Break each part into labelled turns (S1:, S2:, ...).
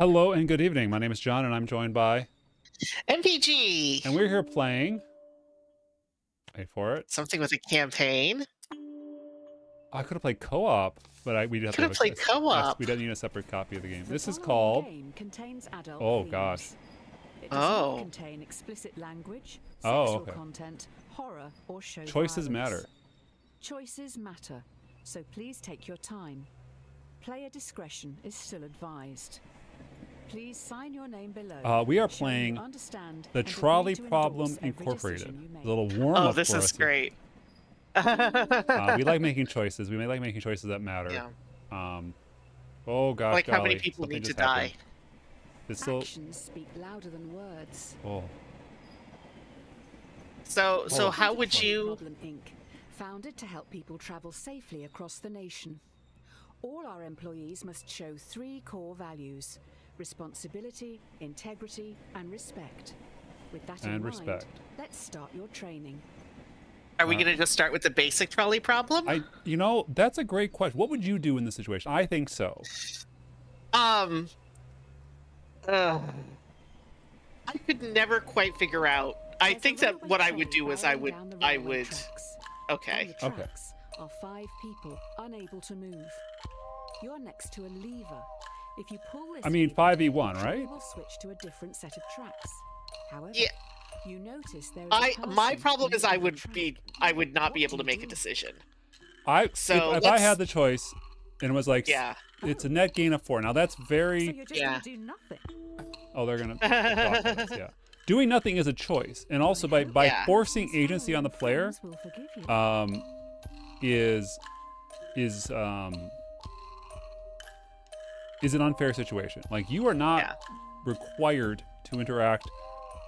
S1: Hello and good evening. My name is John, and I'm joined by...
S2: MPG!
S1: And we're here playing... Wait for it.
S2: Something with a campaign?
S1: I could have played co-op, but we'd have
S2: Could have played co-op.
S1: Yes, we don't need a separate copy of the game. This is called... Oh, gosh.
S3: It does not contain explicit language, sexual content, horror, or show
S1: Choices
S3: violence.
S1: matter.
S3: Choices matter, so please take your time. Player discretion is still advised. Please sign your name below.
S1: We are playing the Trolley Problem Incorporated. A little warm-up
S2: Oh, this is great.
S1: We like making choices. We may like making choices that matter.
S2: Yeah.
S1: Oh, gosh,
S2: like
S1: golly.
S2: how many people
S1: Something
S2: need to
S1: just
S2: die.
S1: happened. It's still...
S3: Actions speak louder than words.
S1: Oh.
S2: So how would you...
S3: Problem Inc., founded to help people travel safely across the nation. All our employees must show 3 core values: responsibility, integrity, and respect. With that in mind, let's start your training.
S2: Are we going to just start with the basic trolley problem?
S1: You know, that's a great question. What would you do in this situation? I think so.
S2: I could never quite figure out. I think that what I would do is I would. Okay.
S3: On the tracks are 5 people unable to move. You're next to a lever. If you pull this,
S1: I mean, 5v1, right?
S3: Will switch to a different set of tracks. However,
S2: yeah.
S3: You notice there is
S2: my problem is I would not be able to make a decision.
S1: If I had the choice and it was like,
S2: yeah,
S1: it's a net gain of 4. Now that's very...
S3: So you're just gonna do nothing.
S1: Oh, they're gonna yeah. Doing nothing is a choice, and also by forcing agency on the player is an unfair situation. Like, you are not required to interact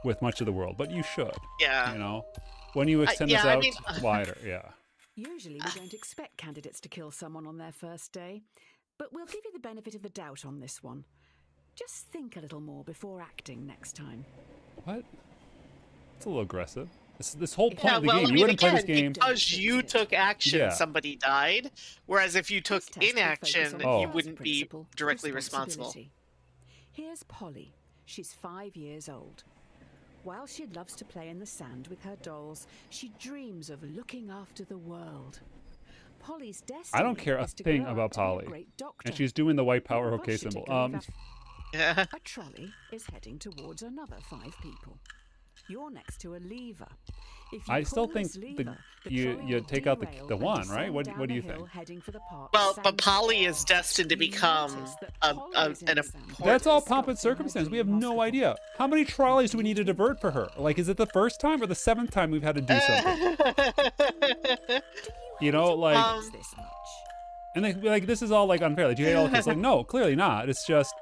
S1: with much of the world, but you should.
S2: Yeah.
S1: You know, when you extend this out wider. Yeah.
S3: Usually we don't expect candidates to kill someone on their first day, but we'll give you the benefit of the doubt on this one. Just think a little more before acting next time.
S1: What? It's a little aggressive. This whole point of the game, you wouldn't play this game
S2: because you took action. Somebody died. Whereas if you took inaction, you wouldn't be directly responsible.
S3: Here's Polly. She's 5 years old. While she loves to play in the sand with her dolls, she dreams of looking after the world. Polly's destiny
S1: I don't care a thing about Polly, and she's doing the white power OK symbol.
S3: A trolley is heading towards another 5 people. You're next to a lever.
S1: I still think you take out the one, right? What do you think?
S2: Well, but Polly is destined to become an important...
S1: That's all pomp and circumstance. We have no idea. How many trolleys do we need to divert for her? Like, is it the first time or the 7th time we've had to do something? You know, like... And they, like, this is all, like, unfair. Like, do you hate all the kids? Like, no, clearly not. It's just,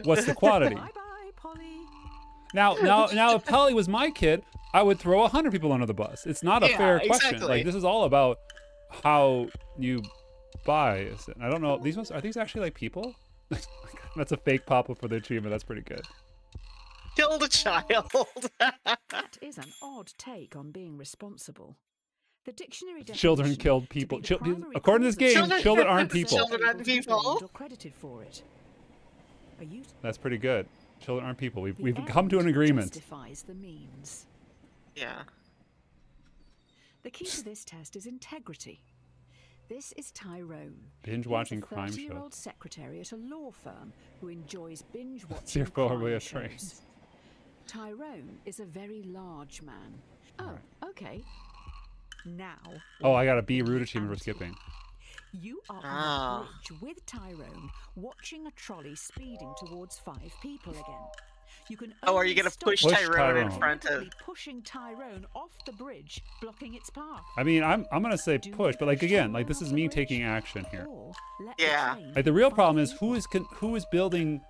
S1: what's the quantity?
S3: Bye-bye, Polly.
S1: Now, if Polly was my kid, I would throw 100 people under the bus. It's not a fair question.
S2: Exactly.
S1: Like, this is all about how you bias it. I don't know. Are these actually like people? That's a fake pop-up for the achievement. That's pretty good.
S2: Kill the child.
S3: That is an odd take on being responsible. The dictionary
S1: children killed people. According to this game, children aren't people.
S2: Children aren't people.
S3: Credited for it.
S1: That's pretty good. Children aren't people. We've come to an agreement.
S3: Justifies the means.
S2: Yeah.
S3: The key to this test is integrity. This is Tyrone.
S1: Binge-watching crime show.
S3: 30-year-old secretary at a law firm who enjoys binge-watching
S1: crime
S3: shows. Tyrone is a very large man. Oh, okay. Now.
S1: Oh, I got a B root achievement for skipping.
S3: You are on a bridge with Tyrone, watching a trolley speeding towards 5 people again. You can
S2: are you going to push Tyrone in front of...
S3: pushing Tyrone off the bridge, blocking its path.
S1: I mean, I'm going to say push, but like, again, like, this is me taking action here.
S2: Yeah.
S1: Like, the real problem is who is building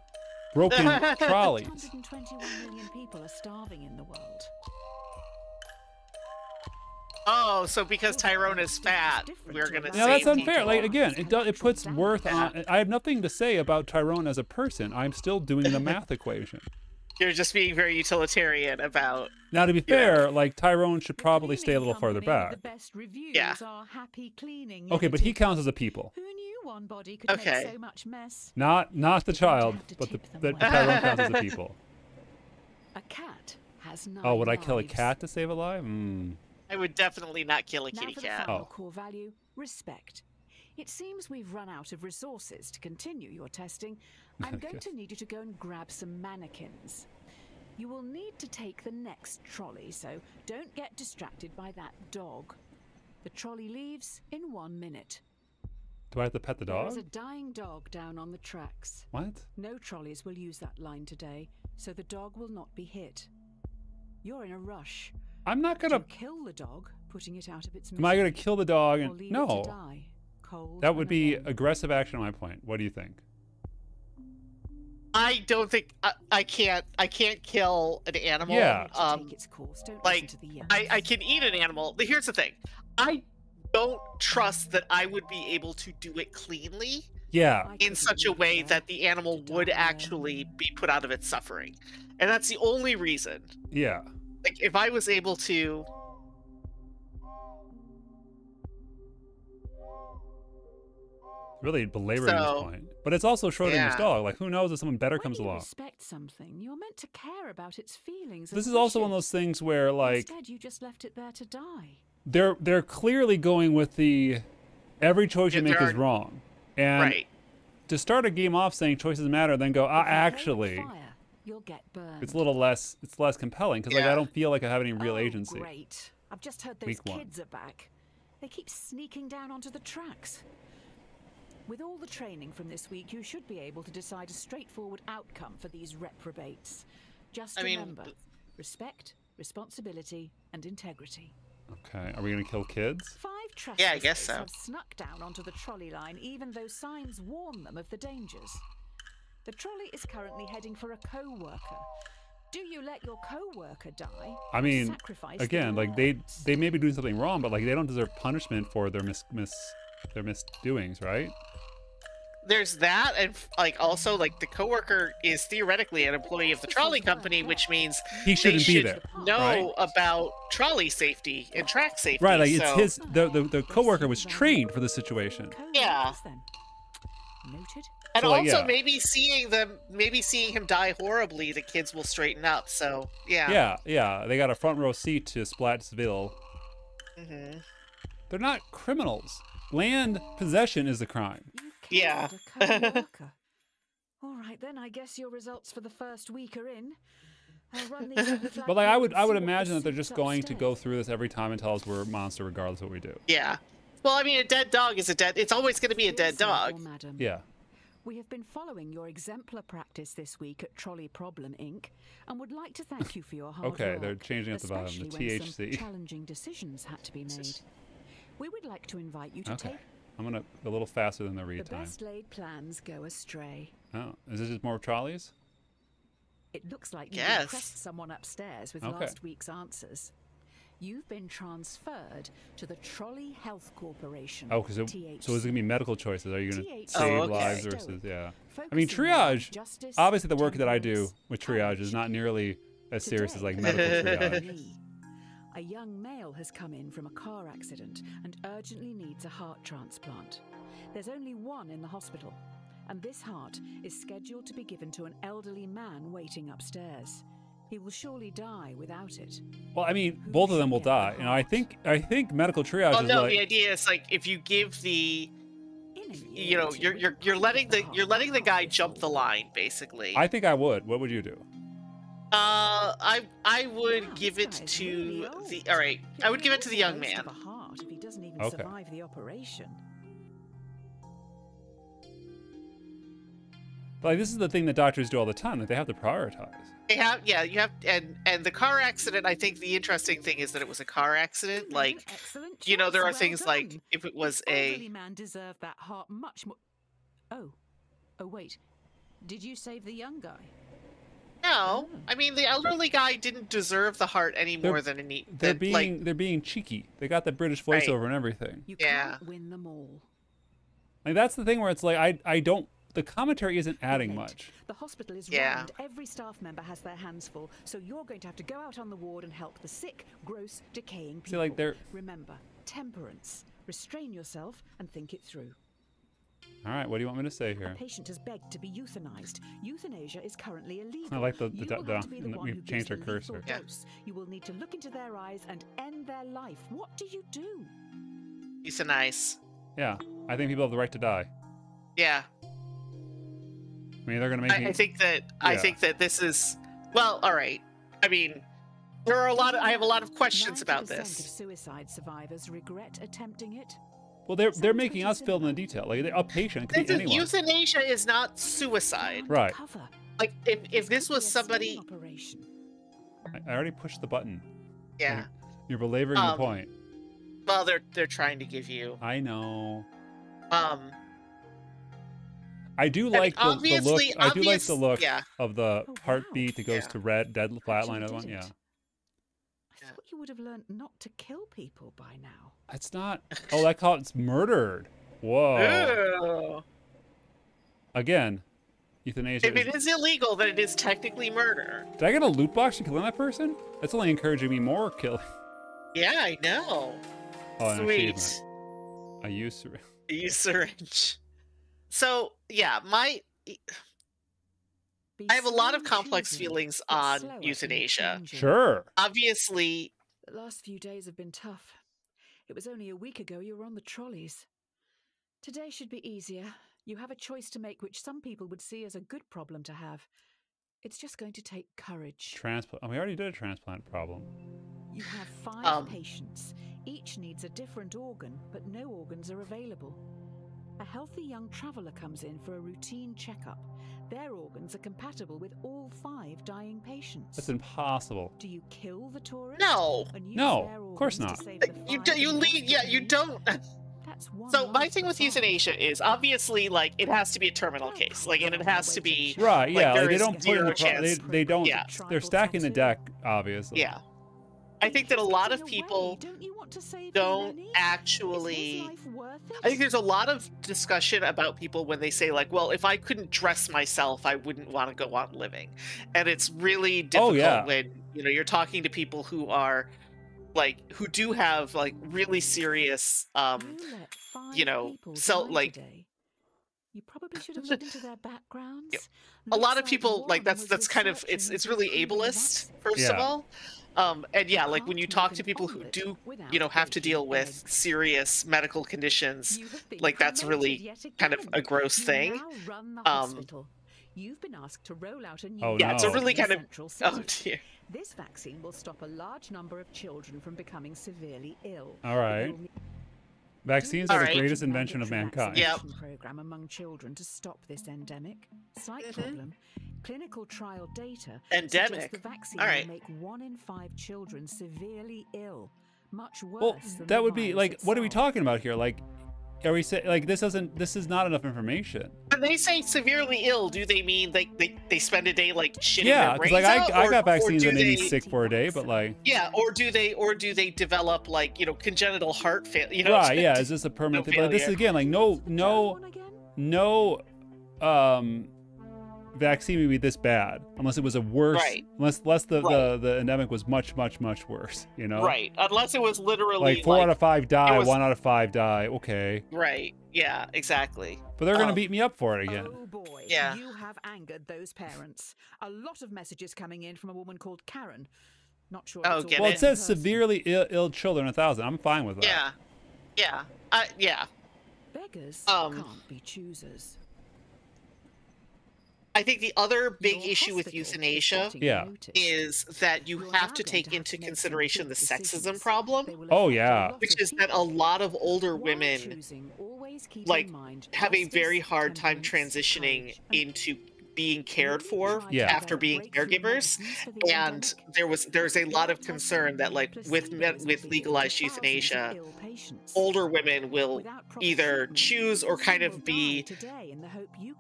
S1: broken trolleys?
S3: 121 million people are starving in the world.
S2: Oh, so because Tyrone is fat, we're gonna.
S1: Yeah, that's unfair. Like, again, it puts worth on. I have nothing to say about Tyrone as a person. I'm still doing the math equation.
S2: You're just being very utilitarian about.
S1: Now, to be fair, like, Tyrone should probably stay a little farther back.
S3: The best reviews are happy cleaning.
S1: Okay, but he counts as a people.
S3: Who knew one body could
S2: Okay.
S3: make so much mess.
S1: Not the child,
S3: have to
S1: but
S3: tip them
S1: the
S3: well.
S1: Tyrone counts as the people.
S3: A cat has 9
S1: Oh, would I kill a
S3: lives.
S1: cat to save a life? Hmm.
S2: I would definitely not kill a
S3: Now
S2: kitty
S3: for the
S2: cat.
S3: final
S1: Oh.
S3: core value, respect. It seems we've run out of resources to continue your testing. I'm going to need you to go and grab some mannequins. You will need to take the next trolley, so don't get distracted by that dog. The trolley leaves in 1 minute.
S1: Do I have to pet the
S3: There is
S1: dog?
S3: a dying dog down on the tracks.
S1: What?
S3: No trolleys will use that line today, so the dog will not be hit. You're in a rush.
S1: I'm not
S3: Do you
S1: gonna.
S3: kill the dog, putting it out of its
S1: Am I gonna
S3: misery,
S1: kill the dog?
S3: or
S1: And
S3: leave it
S1: no,
S3: to die, cold
S1: that would
S3: and
S1: be
S3: alone?
S1: aggressive action on my point. What do you think?
S2: I don't think I can't kill an animal.
S1: Yeah.
S3: Let it take its course. Don't
S2: like,
S3: listen to the
S2: I
S3: youngsters.
S2: can eat an animal. Here's the thing. I don't trust that I would be able to do it cleanly
S1: Yeah.
S3: I
S2: in
S3: couldn't
S2: such a
S3: leave
S2: way
S3: there
S2: that the animal
S3: to
S2: would
S3: die alone.
S2: actually be put out of its suffering. And that's the only reason.
S1: Yeah.
S2: Like, if I was able to...
S1: Really belaboring
S2: So,
S1: this point. But it's also Schrodinger's
S2: yeah.
S1: dog. Like, who knows if someone better
S3: When
S1: comes
S3: you
S1: along?
S3: respect something, you're meant to care about its feelings.
S1: This
S3: and
S1: is also one of
S3: wishes.
S1: those things where, like,
S3: Instead, you just left it there to die.
S1: they're clearly going with the every choice you
S2: Yeah,
S1: make
S2: there
S1: is
S2: are-
S1: wrong. And
S2: Right.
S1: to start a game off saying choices matter, then go,
S3: If you play with
S1: actually,
S3: fire, you'll get burned.
S1: it's a little less. It's less compelling because like I
S2: Yeah.
S1: don't feel like I have any real
S3: Oh,
S1: agency.
S3: Great. I've just heard those
S1: Week one.
S3: kids are back. They keep sneaking down onto the tracks. With all the training from this week, you should be able to decide a straightforward outcome for these reprobates. Just
S2: I mean,
S3: remember, respect, responsibility, and integrity.
S1: Okay, are we gonna kill kids?
S3: 5
S2: Yeah, I guess
S3: trespassers
S2: so.
S3: have snuck down onto the trolley line even though signs warn them of the dangers. The trolley is currently heading for a co-worker. Do you let your co-worker die?
S1: I
S3: or
S1: mean,
S3: sacrifice the
S1: again, like they
S3: rewards?
S1: may be doing something wrong, but like they don't deserve punishment for their their misdoings, right?
S2: There's that, and like also like the coworker is theoretically an employee of the trolley company, which means
S1: He shouldn't be
S2: should
S1: there.
S2: know about trolley safety and track safety.
S1: Right, like it's
S2: so-
S1: his. The coworker was trained for the situation.
S2: Yeah.
S3: Then. Noted.
S2: And
S1: So, like,
S2: also
S1: yeah.
S2: maybe seeing him die horribly, the kids will straighten up. So yeah.
S1: Yeah, yeah. They got a front row seat to Splatsville.
S2: hmm
S1: They're not criminals. Land possession is the crime.
S3: You
S2: Yeah.
S3: killed a co-worker. All right then, I guess your results for the first week are in. I'll run these up the
S1: But like I
S3: flagpole
S1: would
S3: and
S1: I
S3: see
S1: would
S3: what
S1: imagine that they're
S3: sits
S1: just going to go
S3: upstairs.
S1: through this every time and tell us we're a monster regardless of what we do.
S2: Yeah. Well, I mean, a dead dog is a dead. It's always going to be a
S3: Dear
S2: dead
S3: sir
S2: dog.
S3: or madam,
S1: Yeah.
S3: We have been following your exemplar practice this week at Trolley Problem Inc. and would like to thank you for your hard
S1: Okay,
S3: work.
S1: they're changing at the bottom, the
S3: especially when some
S1: THC.
S3: challenging decisions had to be made. We would like to invite you to
S1: Okay.
S3: take
S1: I'm gonna a little faster than the
S3: the
S1: read time.
S3: best laid plans go astray.
S1: Oh, is this just more trolleys?
S3: It looks like you
S2: Yes.
S3: impressed someone upstairs with
S1: Okay.
S3: last week's answers. You've been transferred to the Trolley Health Corporation.
S1: Oh, because so is it gonna be medical choices? Are you gonna
S3: THC.
S1: save
S2: Oh, okay.
S1: lives
S3: Stoic,
S1: versus yeah? I mean,
S3: focusing on
S1: triage.
S3: justice,
S1: Obviously, the work that I do
S3: temperance,
S1: with triage is not
S3: courage.
S1: nearly as serious as like
S3: Today,
S1: medical
S2: Yeah.
S1: triage.
S3: me. A young male has come in from a car accident and urgently needs a heart transplant. There's only one in the hospital, and this heart is scheduled to be given to an elderly man waiting upstairs. He will surely die without it.
S1: Well, I mean, both of them will die. You know, I think medical triage
S2: Oh
S1: is
S2: no,
S1: like
S2: the idea is like if you give the,
S3: In a year
S2: you know,
S3: or two,
S2: you're
S3: we
S2: you're
S3: will
S2: you're letting the
S3: heart
S2: you're letting the guy
S3: out
S2: jump the
S3: before.
S2: line, basically.
S1: I think I would. What would you do?
S2: I would
S3: Wow,
S2: give
S3: this
S2: it
S3: guy is
S2: to
S3: really
S2: the.
S3: old.
S2: All right,
S3: He'll
S2: I would
S3: be
S2: give it to the young
S3: most
S2: man.
S3: of a heart if he doesn't even
S1: Okay.
S3: survive the operation.
S1: But like, this is the thing that doctors do all the time. Like they have to prioritize.
S2: They have, yeah, you have, and the car accident. I think the interesting thing is that it was a car accident. Like,
S3: Excellent
S2: you know, there are
S3: choice, well
S2: things like
S3: done.
S2: if it was
S3: The
S2: a.
S3: elderly man deserved that heart much more. Oh, wait. Did you save the young guy?
S2: No, I mean the elderly guy didn't deserve the heart any
S1: They're-
S2: more than a need.
S1: They're
S2: than,
S1: being
S2: like,
S1: they're being cheeky. They got the British
S2: Right.
S1: voiceover and everything.
S3: You
S2: Yeah.
S3: can't win them all.
S1: Like that's the thing where it's like I don't. The commentary isn't adding
S3: Late.
S1: much.
S3: The hospital is
S2: Yeah.
S3: rammed. Every staff member has their hands full, so you're going to have to go out on the ward and help the sick, gross, decaying people.
S1: See, like, they're-
S3: Remember, temperance. Restrain yourself and think it through.
S1: All right, what do you want me to say
S3: A
S1: here?
S3: patient has begged to be euthanized. Euthanasia is currently illegal.
S1: I like the
S3: You will have to be the one who
S1: we've
S3: gives
S1: changed our
S3: the lethal
S1: cursor.
S2: Yeah.
S3: dose. You will need to look into their eyes and end their life. What do you do?
S2: Euthanize.
S1: Yeah, I think people have the right to die.
S2: Yeah.
S1: I mean, they're gonna make me.
S2: I think that
S1: Yeah.
S2: this is well, all right. I mean, there are I have a lot of questions about
S3: 90% of
S2: this.
S3: suicide survivors regret attempting it.
S1: Well, they're
S3: Sounds
S1: making
S3: pretty
S1: us fill in the
S3: similar.
S1: detail. Like a patient could be anyone.
S2: Euthanasia is not suicide.
S1: Right.
S3: Cover.
S2: Like if this
S3: could
S2: was
S3: be a
S2: somebody,
S3: sting operation.
S1: I already pushed the button.
S2: yeah.
S1: You're belaboring the
S2: Um,
S1: point.
S2: Well, they're trying to give you.
S1: I know.
S2: I
S1: I do
S2: mean,
S1: like the look.
S2: obviously-
S1: I do like the look
S2: yeah.
S1: of the
S3: Oh, wow.
S1: heartbeat that goes
S2: Yeah.
S1: to red, dead flatline.
S3: Actually
S1: Other one,
S3: did
S1: yeah.
S3: it. I thought you would have learned not to kill people by now.
S1: It's not. Oh, that call it's murdered. Whoa.
S2: Ew.
S1: Again, euthanasia.
S2: If it is illegal, then it is technically murder.
S1: Did I get a loot box for killing that person? That's only encouraging me more killing.
S2: Yeah, I know.
S1: Oh, an
S2: Sweet.
S1: achievement. I used to.
S2: Use syringe. So yeah,
S3: Be
S2: I have a lot
S3: slow
S2: of
S3: in
S2: complex
S3: choosing,
S2: feelings
S3: but
S2: on
S3: slower in
S2: euthanasia.
S3: changing.
S1: Sure.
S2: Obviously,
S3: The last few days have been tough. It was only a week ago you were on the trolleys. Today should be easier. You have a choice to make which some people would see as a good problem to have. It's just going to take courage.
S1: Transplant. Oh, we already did a transplant problem.
S3: You have 5
S2: Um,
S3: patients. Each needs a different organ, but no organs are available. A healthy young traveller comes in for a routine checkup. Their organs are compatible with all 5 dying patients.
S1: That's impossible.
S3: Do you kill the tourist?
S2: no.
S3: And use
S1: No,
S3: their
S1: of course
S3: organs
S1: not.
S3: to save the
S2: You
S3: 5
S2: do, you
S3: in
S2: leave. Yeah, you
S3: hospital?
S2: don't.
S3: That's one
S2: So my
S3: life
S2: thing with
S3: that's lost.
S2: euthanasia is obviously like it has to be a terminal case, like, and it has to be.
S1: Right. Yeah.
S2: there
S1: Like, they
S2: is
S1: don't put in
S2: zero
S1: the.
S2: chance.
S1: They don't.
S2: Yeah.
S1: They're stacking the deck, obviously.
S2: Yeah, I think that a lot of
S3: Getting
S2: people
S3: away. Don't you want to save
S2: don't
S3: many? Is
S2: actually.
S3: his life worth it?
S2: I think there's a lot of discussion about people when they say like, well, if I couldn't dress myself, I wouldn't want to go on living, and it's really difficult
S1: yeah.
S2: when you're talking to people who are like who do have like really serious
S3: You let 5 people
S2: so
S3: die
S2: like
S3: today. You probably should have looked into their backgrounds.
S2: a lot
S3: Looks
S2: of people like
S3: one
S2: that's
S3: was
S2: kind of
S3: researching
S2: it's
S3: into
S2: really
S3: improving
S2: ableist
S3: vaccine.
S2: first of
S1: Yeah.
S2: all, and yeah, like when you
S3: Can't
S2: talk
S3: make
S2: to
S3: an
S2: people who
S3: omelette
S2: do
S3: without
S2: have to
S3: breaking
S2: deal with
S3: eggs.
S2: serious medical conditions,
S3: You have been
S2: like that's
S3: promoted
S2: really
S3: yet
S2: kind of
S3: again.
S2: a gross
S3: You
S2: thing.
S3: now run the
S2: Um,
S3: hospital. You've been asked to roll out a new
S1: Oh,
S2: Yeah, it's a
S1: no.
S2: really
S3: vaccine
S2: kind
S3: in
S2: of
S3: Central
S2: oh
S3: City.
S2: dear.
S3: This vaccine will stop a large number of children from becoming severely ill.
S1: All right.
S3: You'll need
S1: Vaccines
S2: All
S1: are the
S2: right.
S1: greatest invention of mankind.
S2: Yep.
S3: Program among children to stop this endemic. Slight
S2: Mhm.
S3: problem. Clinical trial data
S2: Endemic.
S3: suggests the vaccine
S2: All right.
S3: will make 1 in 5 children severely ill. Much worse
S1: Well,
S3: than
S1: that
S3: the
S1: would be
S3: virus
S1: like, what are we
S3: itself.
S1: talking about here? Like, are we saying like this is not enough information?
S2: When they say severely ill, do they mean they spend a day like shitting
S1: Yeah,
S2: their
S1: because
S2: brains
S1: like
S2: out,
S1: I
S2: or-
S1: got
S2: or
S1: vaccines
S2: do
S1: that made me
S2: they-
S1: sick for a day, but like.
S2: Yeah, or do they develop like congenital heart failure?
S1: Right, yeah. Is this a permanent thing? But this is
S2: failure.
S1: again like no
S3: One again?
S1: no vaccine would be this bad unless it was a worse
S2: Right.
S1: unless the
S2: Right.
S1: the endemic was much worse, you know?
S2: Right, unless it was literally
S1: Like 4 out of 5 die,
S2: was-
S1: 1 out of 5 die. Okay.
S2: right. Yeah, exactly.
S1: But they're going to
S2: Um,
S1: beat me up for it again.
S3: Oh boy,
S2: Yeah.
S3: you have angered those parents. A lot of messages coming in from a woman called Karen. Not sure. if
S2: Oh,
S3: it's all
S2: get
S1: Well,
S2: it.
S1: it says
S3: person.
S1: severely ill children 1,000. I'm fine with that.
S2: Yeah, yeah, yeah.
S3: Beggars
S2: Um,
S3: can't be choosers.
S2: I think the other big
S3: Your
S2: issue with
S3: hospital is
S2: euthanasia
S3: spotting a
S1: Yeah.
S3: notice.
S2: is that you
S3: You're
S2: have
S3: now
S2: to
S3: going
S2: take
S3: have
S2: into
S3: to make some
S2: consideration
S3: big
S2: the sexism
S3: decisions.
S2: problem,
S3: They will
S1: Oh,
S3: affect a
S1: yeah.
S3: lot
S2: which
S3: of
S2: is that a
S3: people.
S2: lot of older
S3: While
S2: women
S3: choosing, always keep
S2: like,
S3: in mind
S2: have a
S3: justice,
S2: very hard time
S3: temperance,
S2: transitioning
S3: courage, and
S2: into being cared for
S1: Yeah.
S2: after being caregivers. And there's a lot of concern that like with legalized euthanasia, older women will either choose or kind of be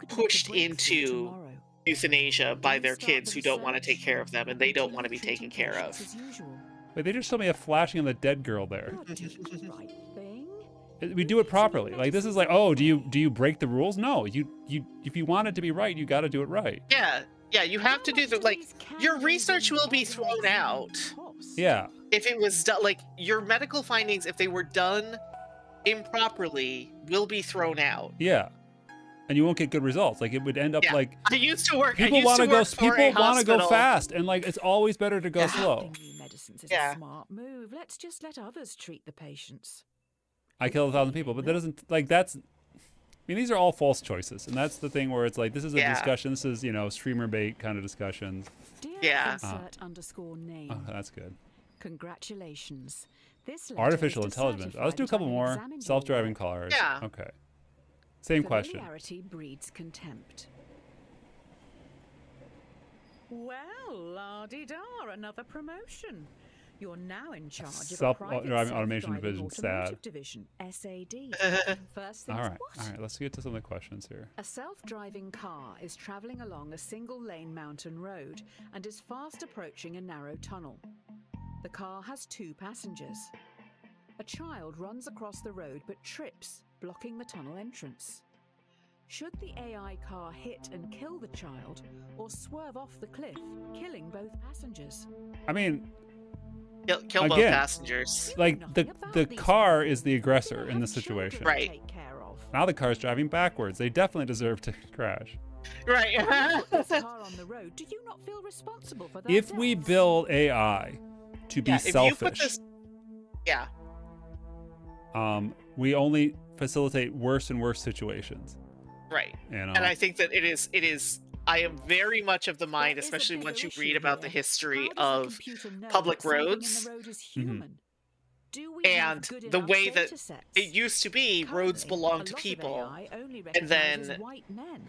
S2: pushed into euthanasia by their kids who don't want to take care of them and they don't want to be taken care of.
S1: Wait, they just showed me a flashing of the dead girl there.
S3: Right thing?
S1: We do it properly. Like this is like, oh, do you break the rules? No, you if you want it to be right, you got to do it right.
S2: Yeah, you have to do the like your research will be thrown out
S1: Yeah.
S2: if it was done like your medical findings if they were done improperly will be thrown out.
S1: Yeah. and you won't get good results. Like it would end up like
S2: I used to work.
S1: people want to go. People want to go fast, and like it's always better to go slow.
S3: New medicines is a smart move. Let's just let others treat the patients.
S1: I killed 1,000 people, but that doesn't like that's. I mean, these are all false choices, and that's the thing where it's like this is a discussion. This is streamer bait kind of discussions.
S3: _name.
S1: Oh, that's good.
S3: Congratulations. This
S1: Artificial intelligence. Let's do a couple more. Self-driving cars.
S2: Yeah.
S1: Okay. Same question.
S3: Familiarity breeds contempt. Well, la-di-da, another promotion. You're now in charge of
S1: Self-driving automation division. Sad.
S3: Division, SAD. First things
S1: All right.
S3: what?
S1: All right. Let's get to some of the questions here.
S3: A self-driving car is traveling along a single-lane mountain road and is fast approaching a narrow tunnel. The car has 2 passengers. A child runs across the road but trips, blocking the tunnel entrance. Should the AI car hit and kill the child, or swerve off the cliff, killing both passengers?
S1: I mean,
S2: kill both passengers.
S1: Like the car is the aggressor in the situation.
S2: Right.
S1: Now the car's driving backwards. They definitely deserve to crash.
S2: Right.
S3: Do you not feel responsible for that?
S1: If we build AI to be selfish, we only facilitate worse and worse situations.
S2: Right. And I think that it is. I am very much of the mind, especially once you read about the history of public roads, and the way that it used to be, roads belong to people, and then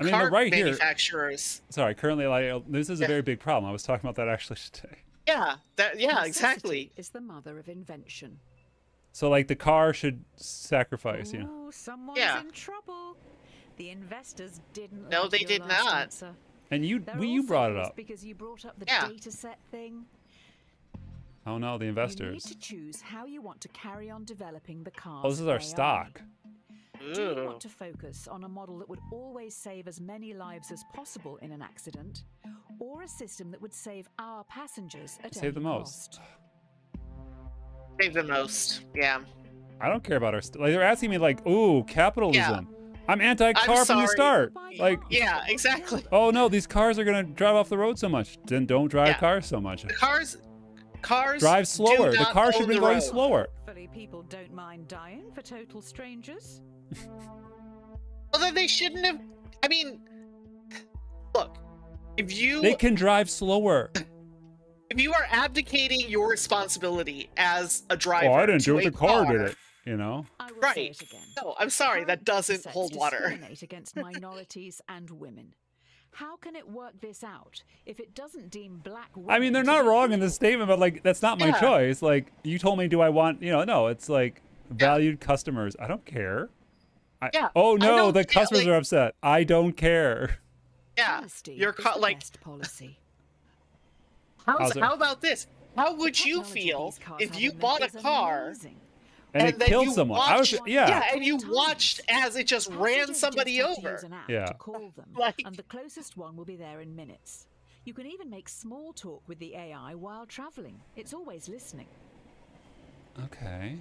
S2: car manufacturers.
S1: Sorry, currently, this is a very big problem. I was talking about that actually today.
S2: Yeah, exactly.
S3: Is the mother of invention.
S1: So, like, the car should sacrifice,
S3: Someone's in trouble. The investors didn't.
S2: No, they did not.
S3: Answer.
S1: And you brought it up.
S3: Because you brought up the data set thing.
S1: Oh no, the investors.
S3: You need to choose how you want to carry on developing the car.
S1: Oh, this is our stock.
S3: Do you want to focus on a model that would always save as many lives as possible in an accident, or a system that would save our passengers at
S1: save the most?
S2: Save the most. Yeah.
S1: I don't care about our like they're asking me like, ooh, capitalism. Yeah. I'm anti-car from the start. Like,
S2: yeah, exactly.
S1: Oh no, these cars are gonna drive off the road so much. Then don't drive cars so much.
S2: The cars
S1: drive slower. The car should be going slower.
S3: Hopefully, people don't mind dying for total strangers.
S2: Well, then they shouldn't have. I mean, look, if you
S1: they can drive slower.
S2: If you are abdicating your responsibility as a driver,
S1: I didn't do it. The car did it.
S2: Right. No, I'm sorry, that doesn't hold water.
S3: Against minorities and women. How can it work this out if it doesn't deem black women?
S1: I mean, they're not wrong in this statement, but like that's not my choice. Like you told me, do I want? No, it's like valued customers. I don't care. Oh no, the customers are upset. I don't care.
S2: Yeah, you're like policy. How about this? How would you feel if you bought a car?
S1: And it killed someone.
S2: And you watched as it just ran somebody over.
S3: To call them, and the closest one will be there in minutes. You can even make small talk with the AI while traveling. It's always listening.
S1: Okay.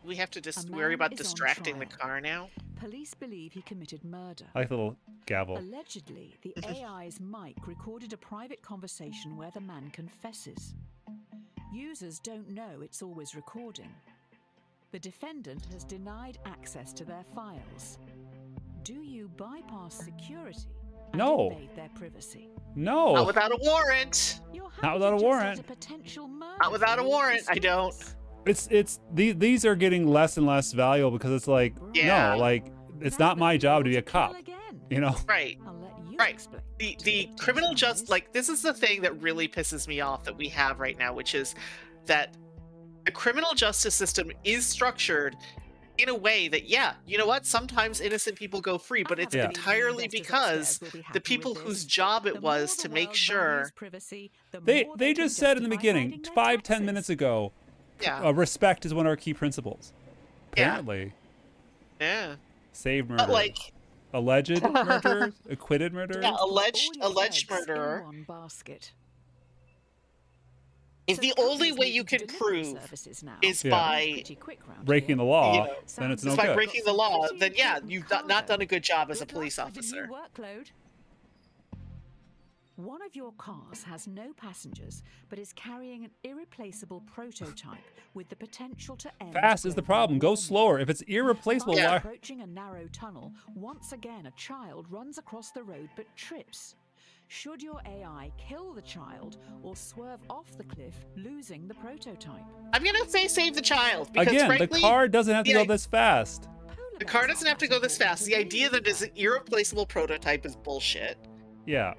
S2: We have to just worry about distracting the car now.
S3: Police believe he committed murder.
S1: I like the little gavel.
S3: Allegedly, the AI's mic recorded a private conversation where the man confesses. Users don't know it's always recording. The defendant has denied access to their files. Do you bypass security and invade their privacy?
S1: No.
S2: Not without a warrant.
S1: Not without a warrant.
S2: Not without a warrant. I don't.
S1: These are getting less and less valuable because it's like no, like it's not my job to be a cop.
S2: Right. Right. The criminal justice, like this is the thing that really pisses me off that we have right now, which is that the criminal justice system is structured in a way that, you know what? Sometimes innocent people go free, but it's entirely because the people whose job it was to make sure.
S1: They just said in the beginning, 5-10 minutes ago, respect is one of our key principles. Apparently.
S2: Yeah.
S1: Save murder.
S2: But like
S1: alleged murderer, acquitted murderer.
S2: Yeah, alleged murderer. If the only way you can prove is by
S1: breaking the law,
S2: you know,
S1: then it's
S2: is
S1: no
S2: by
S1: good.
S2: breaking the law, then yeah, you've not done a good job as a police officer.
S3: One of your cars has no passengers, but is carrying an irreplaceable prototype with the potential to end.
S1: Fast is the problem. Go slower. If it's irreplaceable,
S2: Yeah.
S1: why?
S3: Approaching a narrow tunnel, once again a child runs across the road but trips. Should your AI kill the child or swerve off the cliff, losing the prototype?
S2: I'm gonna say save the child because
S1: Again,
S2: frankly,
S1: the car doesn't have to
S2: the
S1: go this fast.
S2: The car doesn't have to go this fast. The idea that it's an irreplaceable prototype is bullshit.
S1: Yeah.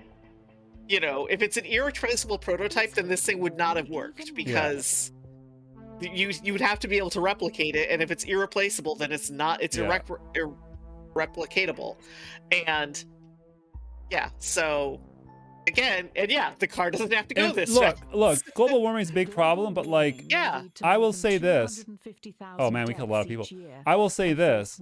S2: You know, if it's an irreplaceable prototype, then this thing would not have worked because you would have to be able to replicate it, and if it's irreplaceable, then it's not. It's irreplicatable, and yeah. So again, and yeah, the car doesn't have to go
S1: And
S2: this
S1: look,
S2: fast.
S1: look, global warming is a big problem, but like,
S2: Yeah.
S1: I will say this. Oh man, we killed a lot of people. I will say this.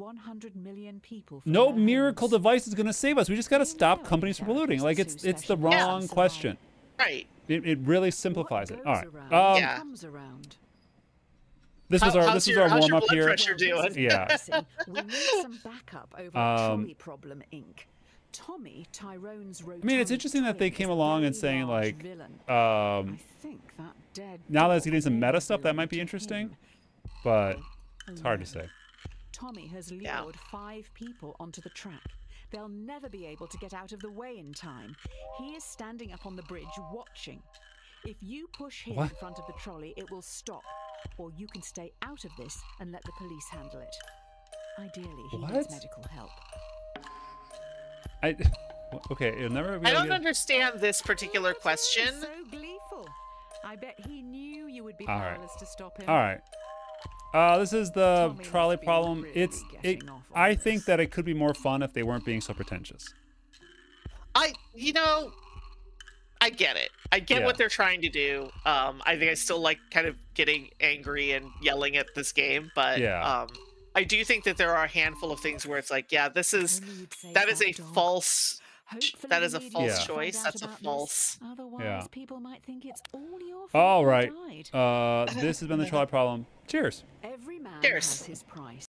S1: No miracle device is going to save us. We just got to stop companies from polluting. Like, it's the wrong question.
S2: Right.
S1: It really simplifies it. All right.
S2: Yeah.
S1: This was our
S2: how's
S1: warm
S2: your
S1: up
S2: blood
S1: here.
S2: pressure doing?
S1: Yeah.
S3: We need some backup over Trolley Problem Inc. Tommy, Tyrone's
S1: I mean, it's interesting that they came along and saying like, now that it's getting some meta stuff, that might be interesting, but it's hard to say.
S3: Tommy has lured 5 people onto the track. They'll never be able to get out of the way in time. He is standing up on the bridge watching. If you push him in front of the trolley, it will stop. Or you can stay out of this and let the police handle it. Ideally, he needs medical help.
S1: Okay, it'll never be
S2: I don't understand this particular question.
S3: So gleeful. I bet he knew you would be
S1: All right.
S3: powerless to stop him.
S1: All right. This is the trolley problem. I think that it could be more fun if they weren't being so pretentious.
S2: You know, I get it. I get what they're trying to do. I think I still like kind of getting angry and yelling at this game, but I do think that there are a handful of things where it's like, yeah, that is a false choice. That's a false.
S3: Otherwise, people might think it's all your fault.
S1: All right. This has been the trolley problem. Cheers.
S3: Every man
S2: Cheers.
S3: has his price.